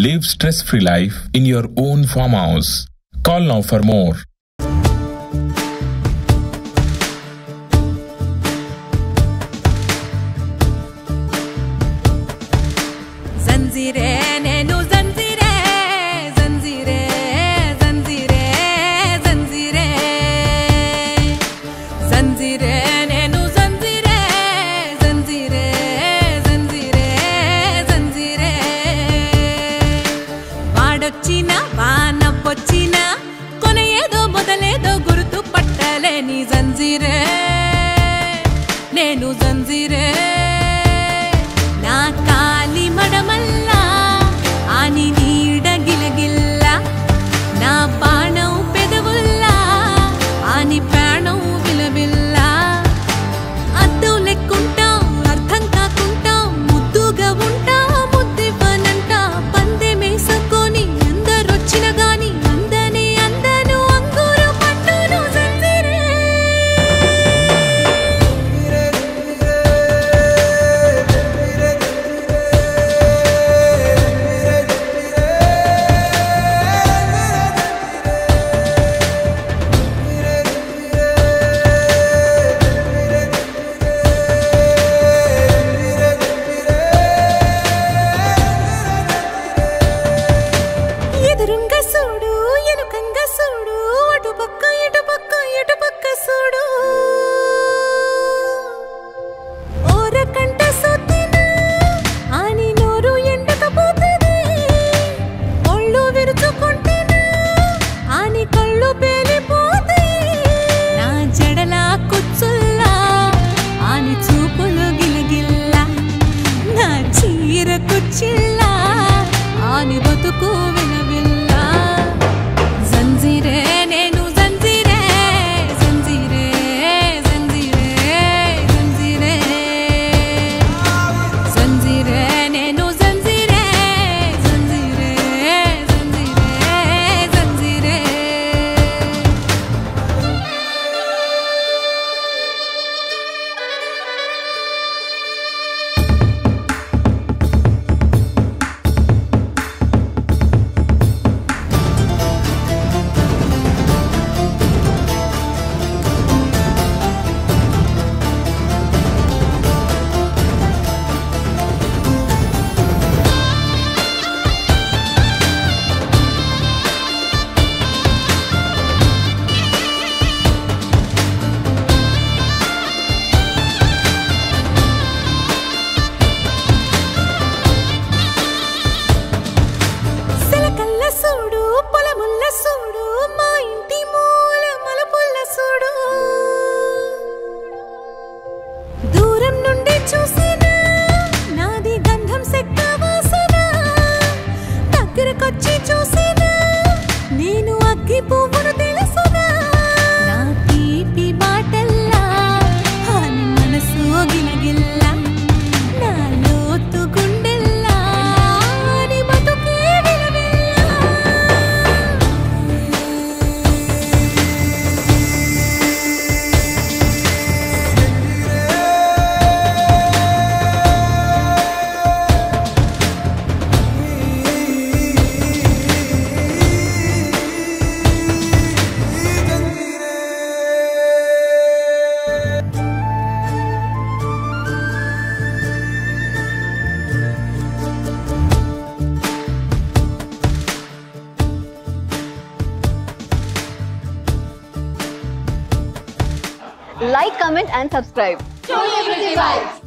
Live stress-free life in your own farmhouse. Call now for more. Zanjire nenu zanjire zanjire zanjire zanjire zanjire nenu zanjire zanjire zanjire zanjire vadochina vaanapochina kone edo modaledo gurtu pattaleni zanjire nenu zanjire na kali madamalla ani needa gilagilla na baanam pedavulla ani praanam vilabilla addu lekkunta ardham kaakunta mudduga unta muddivananta pande mesakoni andarochina gaani andane andanu anguru pattunu zanjire ఎదురుంగా చూడు ఎనుకంగా చూడు అటు పక్క ఇటు పక్క చూడు ఓరకంట సొత్తిన అని నోరు ఎండకపోతుంది ఒళ్ళు విరుచుకుంటేన అని కళ్ళు పేలిపోతాయి నా జడల కుచ్చుల్లా అని చూపులు గిలగిల్లా నా చీర కుచ్చిల్లా అని బతుకు విలవిల్లా జంజీరే నేను జంజీరే జంజీరే జంజీరే జంజీరే జంజీరే నేను జంజీరే జంజీరే జంజీరే జంజీరే సిలకల్ల సూడు పొలముల్ల సూడు మా ఇంటి మూల మలపుల్ల సూడు దూరం నుండి చూసినా నాది గంధం సెక్క వాసన దగ్గరకొచ్చి చూసినా నేను అగ్గి పువ్వును తెలుసునా నా తీపి మాటల్లా అని మనసు గిలగిల్లా నా లోతు గుండెల్లా అని బతుకే విలవిల్లా Like, comment and subscribe. Truly Pretty Vibes.